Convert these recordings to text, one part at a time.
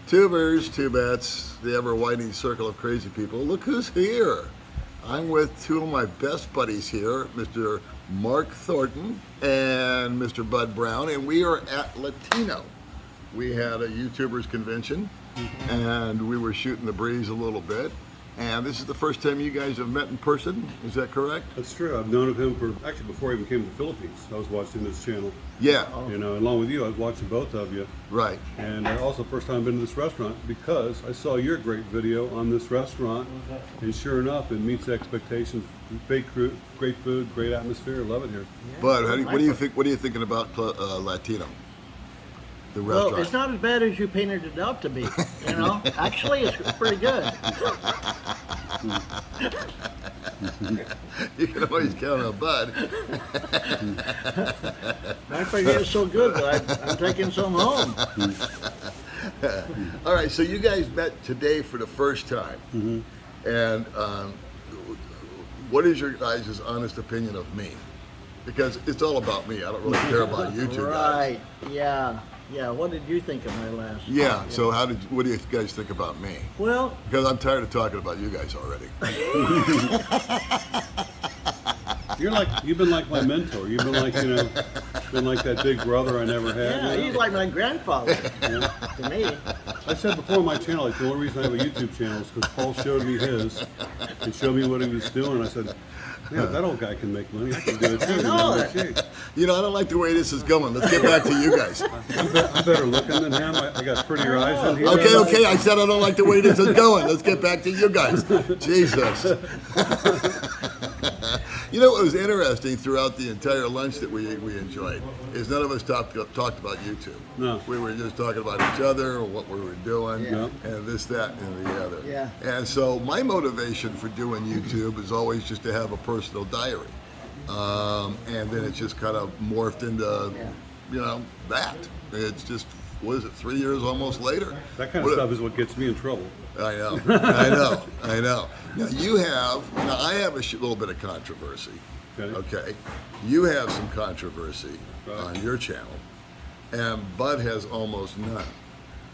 Tubers, tubettes, the ever-widening circle of crazy people. Look who's here. I'm with two of my best buddies here, Mr. Mark Thornton and Mr. Bud Brown, and we are at Latino. We had a YouTubers convention, and we were shooting the breeze a little bit. And this is the first time you guys have met in person, is that correct? That's true. I've known of him for, actually before I even came to the Philippines, I was watching this channel. Yeah. You know, along with you, I was watching both of you. Right. And also first time I've been to this restaurant because I saw your great video on this restaurant. And sure enough, it meets expectations. Great crew, great food, great atmosphere. Love it here. Bud, what do you think? What are you thinking about Latino? The restaurant. Well, it's not as bad as you painted it out to be. You know, actually, it's pretty good. You can always count on Bud. I figure it's so good that I'm taking some home. All right, so you guys met today for the first time, and what is your guys' honest opinion of me? Because it's all about me. I don't really care about you two guys. Right? Yeah. Yeah. What did you think of my last? Yeah. So what do you guys think about me? Well, Because I'm tired of talking about you guys already. You've been like my mentor. You've been like, you know, been like that big brother I never had. yeah, you know? he's like my grandfather to me. I said before on my channel, like the only reason I have a YouTube channel is because Paul showed me his and showed me what he was doing. I said, yeah, if that old guy can make money, I can do it too. You know, I don't like the way this is going. Let's get back to you guys. I'm better looking than him. I got prettier eyes than he does. Okay. I said I don't like the way this is going. Let's get back to you guys. Jesus. You know what was interesting throughout the entire lunch that we enjoyed is none of us talked about YouTube. No. We were just talking about each other, what we were doing, Yeah. and this, that, and the other. Yeah. And so my motivation for doing YouTube is always just to have a personal diary. And then it's just kind of morphed into, you know, that. It's just, what is it, 3 years almost later? That kind of stuff is what gets me in trouble. I know. Now I have a little bit of controversy. Okay. You have some controversy on your channel, and Bud has almost none.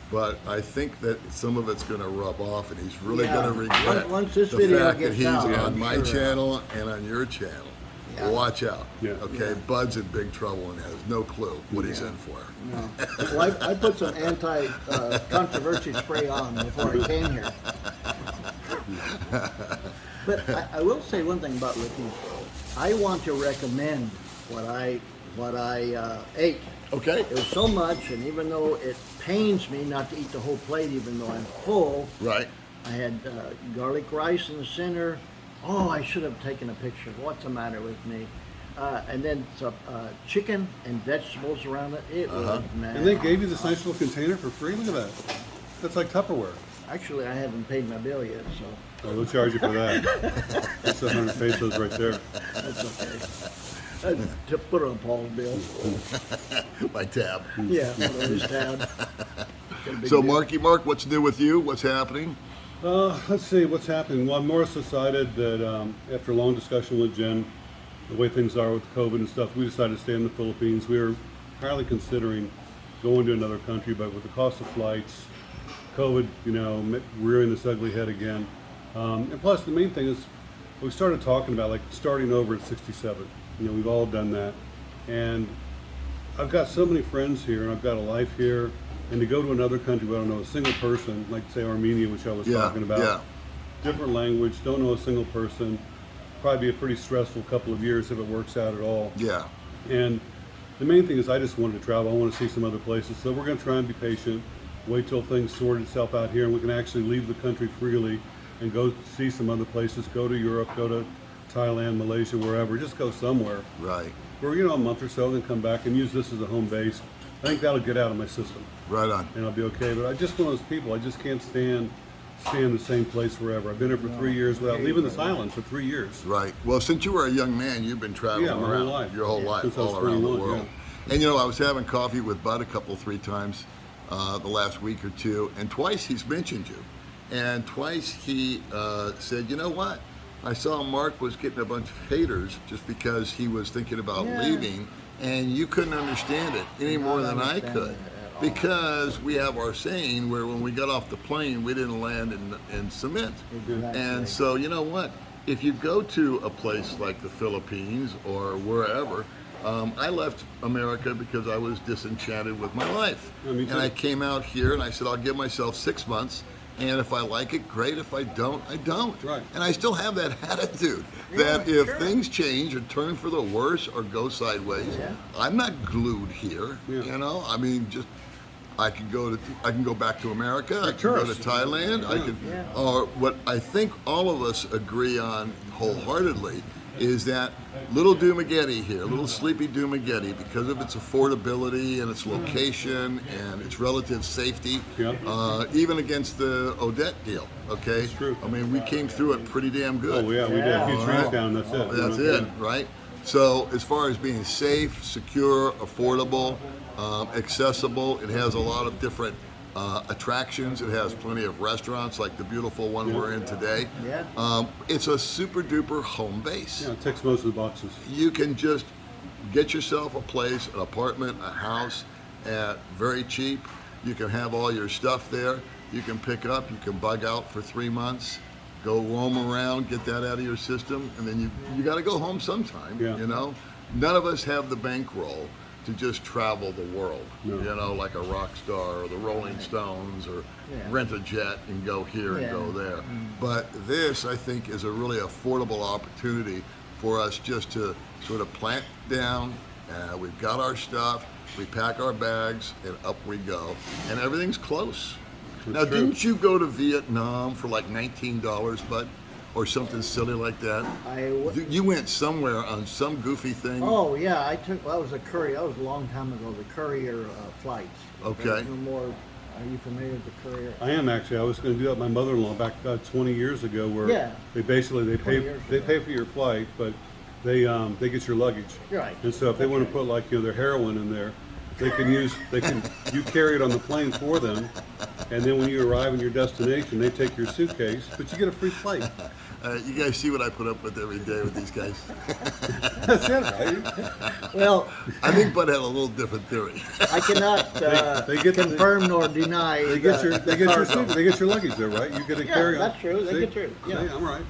But I think that some of it's going to rub off, and he's really going to regret Once this the video fact that gets he's out, on I'm my sure. channel and on your channel. Yeah. Watch out. Yeah. Okay. Bud's in big trouble and has no clue what he's in for. No. Well, I put some anti-controversy spray on before I came here. But I will say one thing about Latino. I want to recommend what I ate. Okay. It was so much, and even though it pains me not to eat the whole plate, even though I'm full, Right. I had garlic rice in the center. Oh, I should have taken a picture. What's the matter with me? And then some chicken and vegetables around it. It was, man. And they gave you this nice little container for free? Look at that. That's like Tupperware. Actually, I haven't paid my bill yet, so Oh, they'll charge you for that. That's 100 pesos right there. that's okay. To put it on Paul's bill. My tab. Yeah, put on his tab. Got a big So, bill. Mark, what's new with you? What's happening? Let's see what's happening. Well, Morris decided that after a long discussion with Jen, the way things are with COVID and stuff, we decided to stay in the Philippines. We were entirely considering going to another country, but with the cost of flights, COVID, you know, rearing this ugly head again. And plus, the main thing is, we started talking about like starting over at 67. You know, we've all done that. And I've got so many friends here, and I've got a life here. And to go to another country where I don't know a single person, like say Armenia, which I was talking about, different language, don't know a single person, probably be a pretty stressful couple of years if it works out at all. Yeah. And the main thing is I just wanted to travel. I want to see some other places. So we're going to try and be patient, wait till things sort itself out here, and we can actually leave the country freely and go see some other places, go to Europe, go to Thailand, Malaysia, wherever, just go somewhere. Right. For, you know, a month or so, then come back and use this as a home base. I think that'll get out of my system. Right on. And I'll be okay. But I just one of those people, I just can't stand in the same place forever. I've been here for 3 years without leaving this island for 3 years. Right. Well, since you were a young man, you've been traveling Yeah, my whole around life. your whole life, Since I was all around the 21, world. And you know, I was having coffee with Bud three times the last week or two, and twice he's mentioned you. And twice he said, you know what? I saw Mark was getting a bunch of haters just because he was thinking about leaving, and you couldn't understand it any more than I could. because we have our saying where when we got off the plane, we didn't land in cement. Exactly. And so, you know what? If you go to a place like the Philippines or wherever, I left America because I was disenchanted with my life. Yeah, me too. And I came out here and I said, I'll give myself 6 months. And if I like it, great. If I don't, I don't. Right. And I still have that attitude that Yeah, if sure. things change or turn for the worse or go sideways, Yeah. I'm not glued here. Yeah. You know, I mean, just I can go back to America. I can go to tourist. Thailand. I can. Yeah. Or what I think all of us agree on wholeheartedly is that little Dumagetti here, little sleepy Dumagetti, because of its affordability and its location and its relative safety, Yep. even against the Odette deal. Okay, That's true. I mean, we came through it pretty damn good. Oh yeah, we did a huge All right. smackdown. That's it. That's You know? it, right? So as far as being safe, secure, affordable, accessible, it has a lot of different attractions. It has plenty of restaurants like the beautiful one we're in today. Yeah. It's a super duper home base. Yeah, it ticks most of the boxes. You can just get yourself a place, an apartment, a house at very cheap. You can have all your stuff there. You can pick up, you can bug out for 3 months, go roam around, get that out of your system, and then you got to go home sometime. Yeah. You know, none of us have the bankroll to just travel the world. No. You know, like a rock star or the Rolling Stones, or Yeah. rent a jet and go here Yeah. and go there. But this, I think, is a really affordable opportunity for us just to sort of plant down. We've got our stuff, we pack our bags, and up we go. And everything's close. Now, true. didn't you go to Vietnam for like $19, bud? Or something silly like that? You went somewhere on some goofy thing. Oh yeah, that was a courier. That was a long time ago. The courier flights. Okay. There's no more. Are you familiar with the courier? I am actually. I was going to do that with my mother-in-law back 20 years ago, where Yeah. they 20 pay years they ago. pay for your flight, but they get your luggage. Right. And so if they want to put like their heroin in there, you carry it on the plane for them, and then when you arrive in your destination, they take your suitcase, but you get a free flight. You guys see what I put up with every day with these guys? That's it, right? Well, I think Bud had a little different theory. I cannot They get the- confirm nor deny. They get your cargo. they get your luggage there, right? You get to Yeah, carry on. that's true. They See? get through. Yeah. See, I'm right.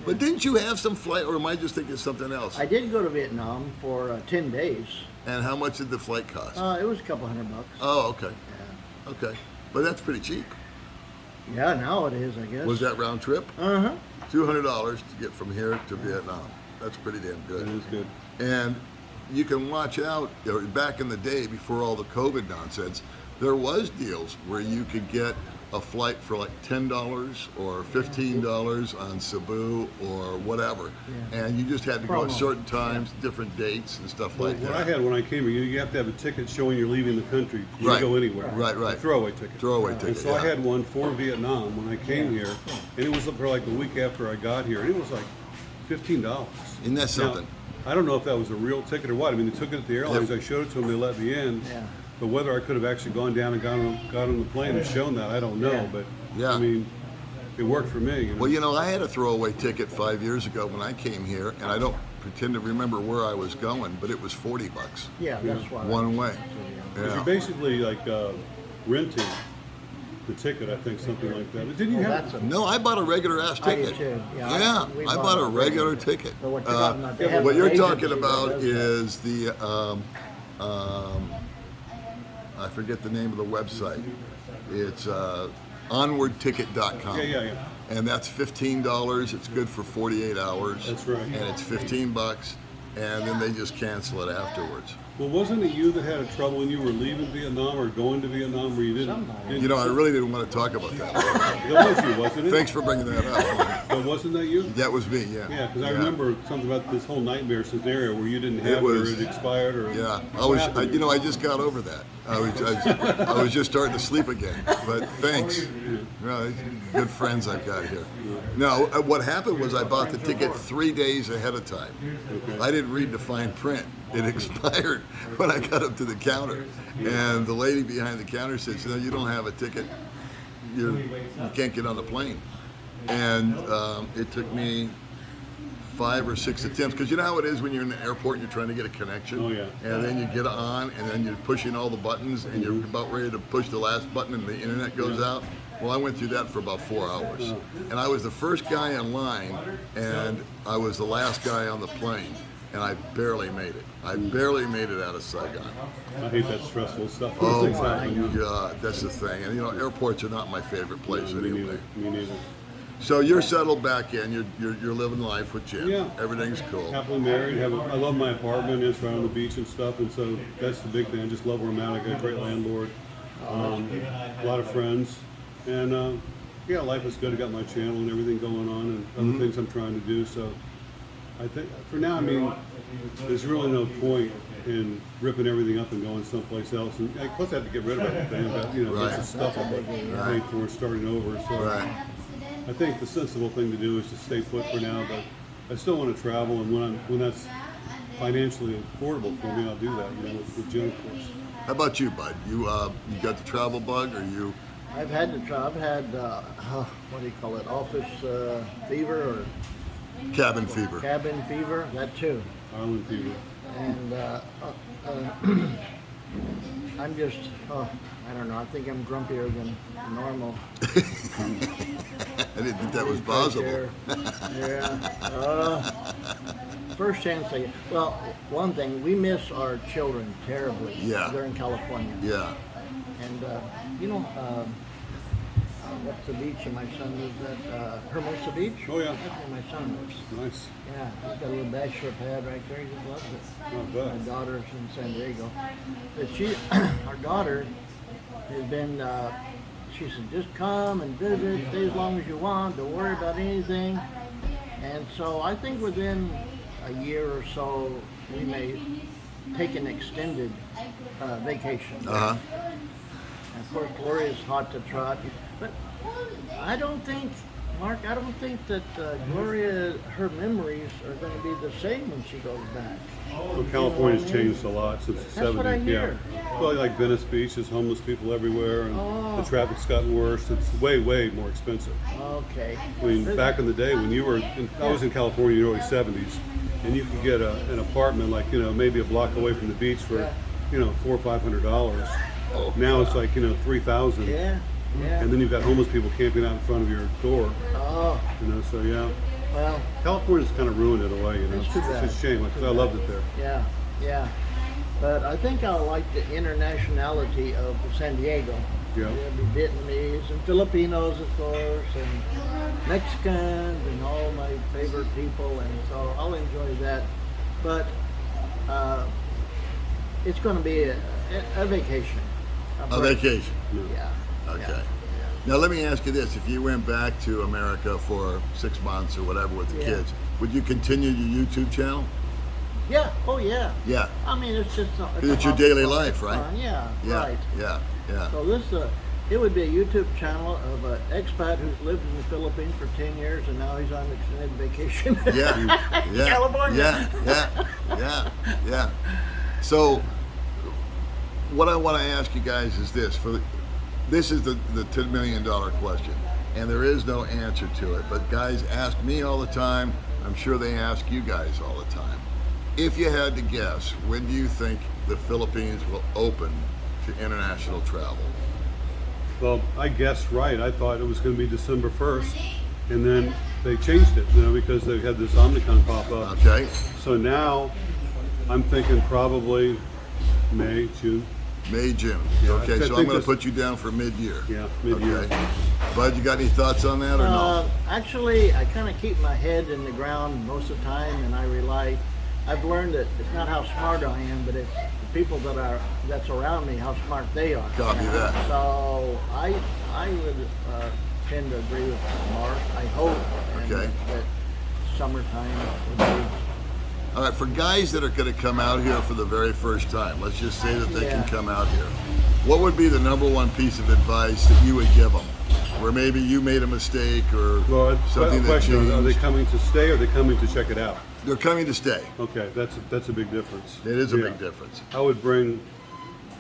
But didn't you have some flight, or am I just thinking something else? I did go to Vietnam for 10 days. And how much did the flight cost? It was a couple $100. Oh, okay. Yeah. Okay. But that's pretty cheap. Yeah, now it is, I guess. Was that round trip? Uh-huh. $200 to get from here to Vietnam. That's pretty damn It good. is good. And you can watch out, back in the day before all the COVID nonsense, there was deals where you could get a flight for like $10 or $15 on Cebu or whatever. Yeah. And you just had to go at Promo. certain times, different dates and stuff Well, like what that. I had when I came here, you have to have a ticket showing you're leaving the country. You Right. can go anywhere. Right, right. A throwaway ticket. Throwaway And ticket, so yeah. I had one for Vietnam when I came here, and it was for like a week after I got here, and it was like $15. Isn't that something? Now, I don't know if that was a real ticket or what. I mean, they took it at the airlines. Yeah. I showed it to them. They let me in. Yeah. But whether I could have actually gone down and got on the plane and shown that, I don't know. Yeah. But Yeah. I mean, it worked for me. You know? Well, you know, I had a throwaway ticket 5 years ago when I came here, and I don't pretend to remember where I was going, but it was $40 Yeah, that's why. one way. Because Yeah. you're basically like renting the ticket, I think, something like that. But didn't you Well, have? that's a- No, I bought a regular ass I did ticket. too. Yeah, we I bought bought a a regular regular. ticket. But what you're talking about, they have what an you're agency talking that about does that. is the I forget the name of the website. It's onwardticket.com. Yeah. And that's $15. It's good for 48 hours. That's right. And it's $15, and then they just cancel it afterwards. Well, wasn't it you that had a trouble when you were leaving Vietnam or going to Vietnam where you didn't? Somebody. You know, I really didn't want to talk about that. That was you, wasn't it? Thanks for bringing that up. But wasn't that you? That was me, yeah. Yeah, because I remember something about this whole nightmare scenario where you didn't have it or it expired or. Yeah, what happened? I just got over that. I was just starting to sleep again. But thanks. You know, good friends I've got here. No, what happened was I bought the ticket 3 days ahead of time. I didn't read the fine print. It expired when I got up to the counter, and the lady behind the counter said, "No, you don't have a ticket. You can't get on the plane." And it took me 5 or 6 attempts, because you know how it is when you're in the airport and you're trying to get a connection. Oh, yeah. And then you get on, and then you're pushing all the buttons, and you're about ready to push the last button, and the internet goes out. Well, I went through that for about 4 hours, and I was the first guy in line, and I was the last guy on the plane, and I barely made it. I barely made it out of Saigon. I hate that stressful stuff. Oh Things my happen. God, that's the thing. And you know, airports are not my favorite place Me anyway. neither. Me neither. So you're settled back in. You're living life with Jim. Yeah. Everything's cool. Happily married. I love my apartment. It's right on the beach and stuff, and so that's the big thing. I just love where I'm at. I got a great landlord, a lot of friends, and yeah, life is good. I got my channel and everything going on, and other things I'm trying to do. So I think for now, I mean, there's really no point in ripping everything up and going someplace else. And plus, I have to get rid of everything. But, you know, Right. there's some stuff I paid for starting over. So Right. I think the sensible thing to do is to stay put for now. But I still want to travel, and when that's financially affordable for me, I'll do that. You know, with Jim, of course. How about you, bud? You got the travel bug, or you? I've had to try. I've had what do you call it? Office fever or Cabin fever. cabin fever. That too. Island fever. And I'm just I don't know. I think I'm grumpier than normal. I didn't think that was Right possible. there. Yeah. First chance I get. Well, one thing, we miss our children terribly. Yeah. They're in California. Yeah. And you know, what's the beach and my son lives at? Hermosa Beach? Oh, yeah. That's where my son lives. Nice. Yeah, he's got a little bachelor pad right there. He just loves it. Not bad. My daughter's in San Diego. But our daughter has been, she said, just come and visit, stay as long as you want, don't worry about anything. And so I think within a year or so, we may take an extended vacation. Uh huh. And of course, Gloria's hot to trot. But I don't think, Mark, I don't think that Gloria, her memories are going to be the same when she goes back. Well, California's changed a lot since the 70s. That's what I hear. Yeah. Well, like Venice Beach, there's homeless people everywhere, and the traffic's gotten worse. It's way, way more expensive. Okay. I mean, back in the day when I was in California in the early 70s, and you could get an apartment like, you know, maybe a block away from the beach for, you know, $400 or $500. Now it's like, you know, $3,000. Yeah, yeah. And then you've got homeless people camping out in front of your door. Oh, You know, so yeah. well, California's kind of ruined it away, you know. It's too bad. It's a shame, because I loved it there. yeah, yeah. But I think I like the internationality of San Diego. Yeah. There'll be Vietnamese and Filipinos, of course, and Mexicans and all my favorite people, and so I'll enjoy that. But it's going to be a vacation. A vacation. Yeah. Okay. Yeah. Now let me ask you this: if you went back to America for 6 months or whatever with the Yeah. kids, would you continue your YouTube channel? Yeah. Oh, yeah. Yeah. I mean, it's just It's your daily life, right? Yeah. Yeah. Right. Yeah. Yeah. So this, it would be a YouTube channel of an expat who's lived in the Philippines for 10 years and now he's on extended vacation. Yeah. Yeah. California. Yeah. Yeah. So, what I want to ask you guys is this: this is the $10 million question, and there is no answer to it. But guys ask me all the time. I'm sure they ask you guys all the time. If you had to guess, when do you think the Philippines will open to international travel? Well, I guessed right. I thought it was going to be December 1st, and then they changed it, you know, because they had this Omicron pop up. Okay. So now I'm thinking probably May, June. May, June. Yeah, Okay, I so I'm think going to this- put you down for mid-year. Yeah, mid-year. Okay. Bud, you got any thoughts on that or no? Actually, I kind of keep my head in the ground most of the time, and I rely. I've learned that it's not how smart I am, but it's the people that's around me, how smart they are. Copy that. So I would tend to agree with Mark. I hope Okay. that summertime would be. All right, for guys that are going to come out here for the very first time, let's just say that they can Yeah. come out here. What would be the number one piece of advice that you would give them? Where maybe you made a mistake or Well, something that question, are they changed? coming to stay or are they coming to check it out? They're coming to stay. Okay, that's a big difference. It is a Yeah. big difference. I would bring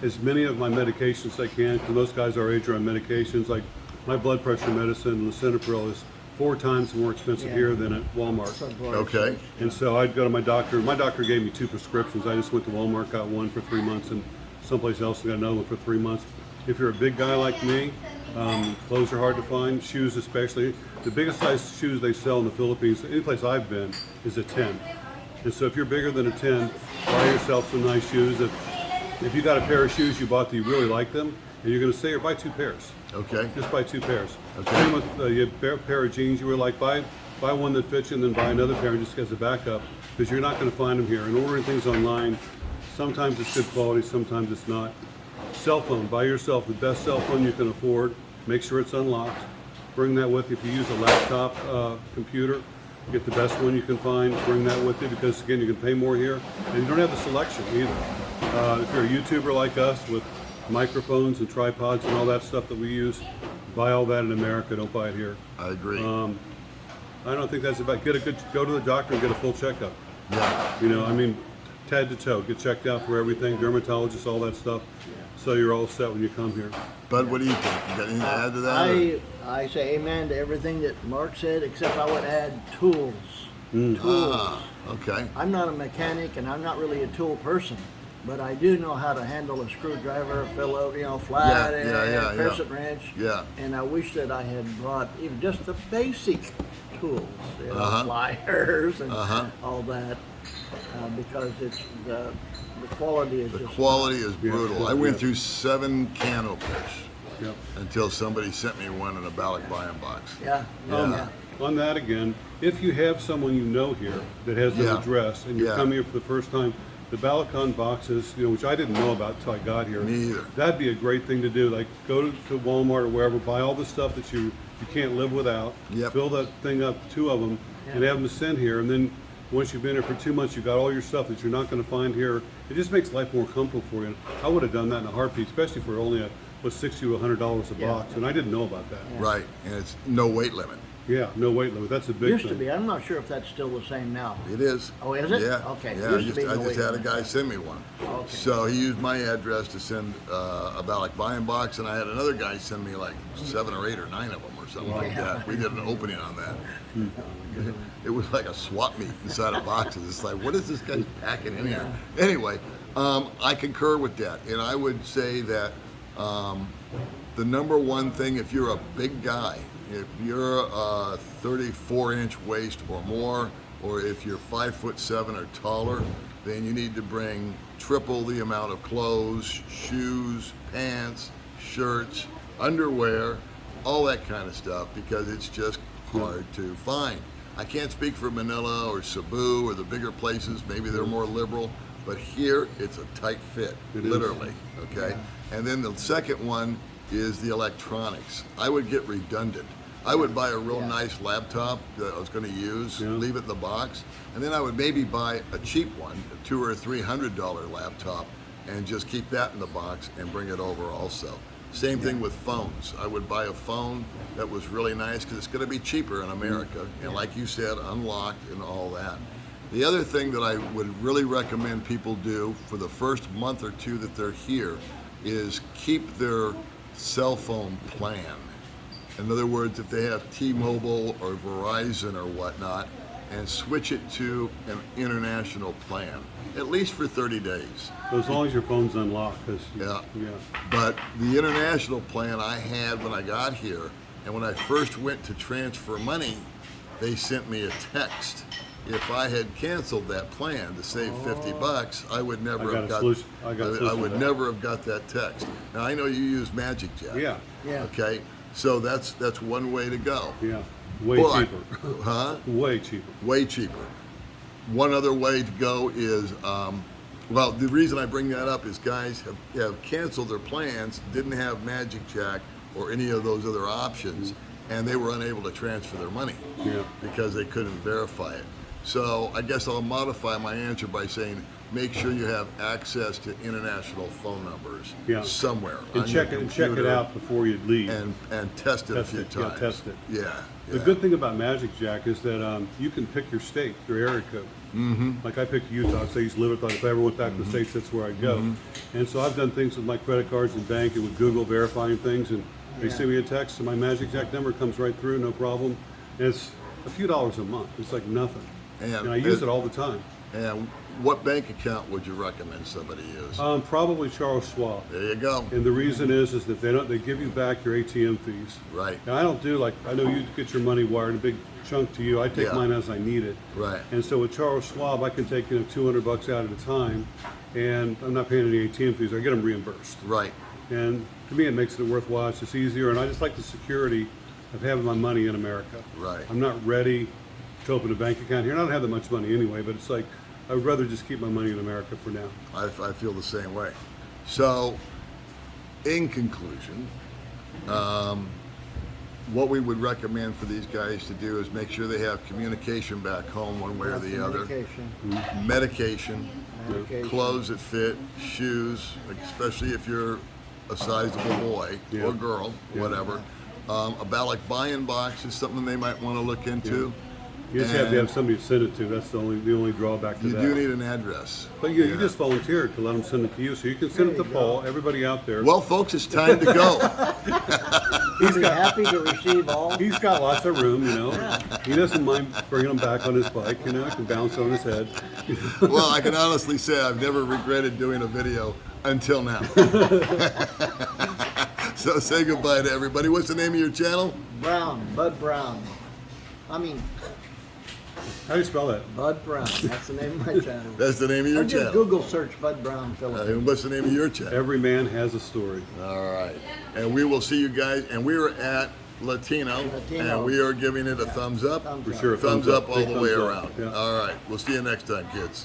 as many of my medications as I can, because most guys our age are on medications. Like my blood pressure medicine, lisinopril, is 4 times more expensive Yeah. here than at Walmart. Okay. And so I'd go to my doctor. My doctor gave me 2 prescriptions. I just went to Walmart, got one for 3 months, and someplace else got another one for 3 months. If you're a big guy like me, clothes are hard to find, shoes especially. The biggest size shoes they sell in the Philippines, any place I've been, is a 10. And so if you're bigger than a 10, buy yourself some nice shoes. If you got a pair of shoes you bought that you really like them, and you're going to stay here, buy 2 pairs. Okay. Just buy 2 pairs. Okay. Same with you have a pair of jeans you were like, buy one that fits you and then buy another pair just as a backup, because you're not going to find them here. And ordering things online, sometimes it's good quality, sometimes it's not. Cell phone, buy yourself the best cell phone you can afford. Make sure it's unlocked. Bring that with you. If you use a laptop computer, get the best one you can find. Bring that with you, because again, you can pay more here, and you don't have the selection either. If you're a YouTuber like us with microphones and tripods and all that stuff that we use, buy all that in America. Don't buy it here. I agree. I don't think that's about. Go to the doctor and get a full checkup. Yeah. You know, I mean, head to toe, get checked out for everything, dermatologist, all that stuff. So you're all set when you come here. Bud, what do you think? You got anything to add to that? I say amen to everything that Mark said, except I would add tools. Tools. Okay. I'm not a mechanic and I'm not really a tool person, but I do know how to handle a screwdriver, flat and crescent wrench. Yeah. And I wish that I had brought even just the basic tools, pliers and all that, because it's the quality is The just quality is brutal. Yeah. I went through 7 can openers Yep. until somebody sent me one in a Balik buy-in box. yeah. Yeah. On that again, if you have someone you know here that has an Yeah. address and you Yeah. come here for the first time, the Balacon boxes, which I didn't know about until I got here. Me either. That'd be a great thing to do. Like go to Walmart or wherever, buy all the stuff that you can't live without. Yep. Fill that thing up, 2 of them, and have them sent here. And then once you've been here for 2 months, you've got all your stuff that you're not going to find here. It just makes life more comfortable for you. I would have done that in a heartbeat, especially for only $60 to $100 a box, and I didn't know about that. Right, and it's no weight limit. Yeah, no weight limit. That's a big Used thing. to be. I'm not sure if that's still the same now. It is. Oh, is it? Yeah. Okay. Yeah, Used to be I no just weight had a limit. guy send me one. Okay. So he used my address to send a Balik buy-in box, and I had another guy send me like 7 or 8 or 9 of them or something like that. We did an opening on that. It was like a swap meet inside of boxes. It's like, what is this guy packing in here? Anyway, I concur with that, and I would say that the number one thing, if you're a big guy, if you're a 34-inch waist or more, or if you're 5'7" or taller, then you need to bring triple the amount of clothes, shoes, pants, shirts, underwear, all that kind of stuff, because it's just hard to find. I can't speak for Manila or Cebu or the bigger places. Maybe they're more liberal, but here it's a tight fit, literally. Okay, and then the second one is the electronics. I would get redundant. I would buy a real nice laptop that I was going to use, leave it in the box, and then I would maybe buy a cheap one, a $200 or $300 laptop, and just keep that in the box and bring it over also. Same thing with phones. I would buy a phone that was really nice because it's going to be cheaper in America, and like you said, unlocked and all that. The other thing that I would really recommend people do for the first month or 2 that they're here is keep their cell phone plan. In other words, if they have T-Mobile or Verizon or whatnot, and switch it to an international plan, at least for 30 days. As long as your phone's unlocked. Yeah. But the international plan I had when I got here, and when I first went to transfer money, they sent me a text. If I had canceled that plan to save $50, I would never have got. I would never have got that text. Now I know you use Magic Jack. Yeah. Okay, so that's one way to go. Yeah. Way cheaper. Huh? Way cheaper. Way cheaper. One other way to go is, well, the reason I bring that up is guys have canceled their plans, didn't have Magic Jack or any of those other options, and they were unable to transfer their money because they couldn't verify it. So I guess I'll modify my answer by saying make sure you have access to international phone numbers somewhere. And check it out before you leave. And test it a few times. Yeah, test it. Yeah. The good thing about Magic Jack is that you can pick your state, your area code. Mm-hmm. Like I picked Utah because I used to live it. If I ever went back to the States, that's where I'd go. And so I've done things with my credit cards and bank and with Google verifying things, and they send me a text, and my Magic Jack number comes right through, no problem. And it's a few dollars a month. It's like nothing. And I use it all the time. And what bank account would you recommend somebody use? Probably Charles Schwab. There you go. And the reason is that they give you back your ATM fees. Right. Now I don't do like, I know you get your money wired a big chunk to you. I take Yeah. mine as I need it. Right. And so with Charles Schwab, I can take $200 out at a time, and I'm not paying any ATM fees. I get them reimbursed. Right. And to me, it makes it worthwhile. It's just easier, and I just like the security of having my money in America. Right. I'm not ready to open a bank account here. And I don't have that much money anyway, but it's like I would rather just keep my money in America for now. I feel the same way. So, in conclusion, what we would recommend for these guys to do is make sure they have communication back home one way or the other. Medication, clothes that fit, shoes, like especially if you're a sizable boy or girl, whatever. About like buying boxes, something they might want to look into. You just have to have somebody to send it to. That's the only drawback to You that. do need an address. But you just volunteered to let them send it to you, so you can send it to Paul. Everybody out there. Well, folks, it's time to go. He's happy to receive all. He's got lots of room, you know. He doesn't mind bringing them back on his bike, you know. He can bounce on his head. Well, I can honestly say I've never regretted doing a video until now. So say goodbye to everybody. What's the name of your channel? Bud Brown. How do you spell that? Bud Brown. That's the name of my channel. That's the name of your Or just channel. Google search Bud Brown Philippines. And what's the name of your channel? Every man has a story. All right. And we will see you guys. And we are at Latino. And we are giving it a thumbs up. For sure. Thumbs up all Big the way thumbs up. around. Yeah. All right. We'll see you next time, kids.